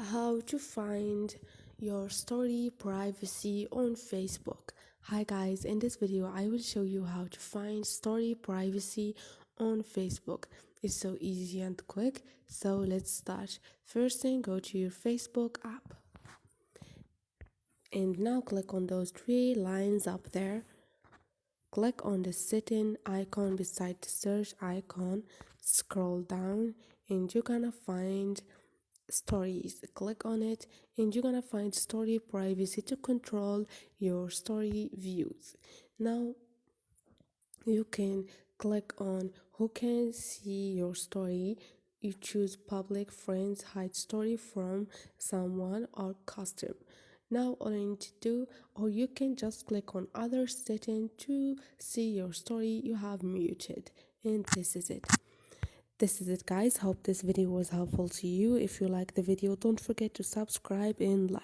How to find your story privacy on Facebook. Hi guys, in this video I will show you how to find story privacy on Facebook. It's so easy and quick, so let's start. First thing, go to your Facebook app and now click on those three lines up there. Click on the setting icon beside the search icon, scroll down and you're gonna find stories. Click on it and you're gonna find story privacy to control your story views. Now you can click on who can see your story. You choose public, friends, hide story from someone, or custom. Now all you need to do, or you can just click on other setting to see your story you have muted. And this is it guys. Hope this video was helpful to you. If you like the video, don't forget to subscribe and like.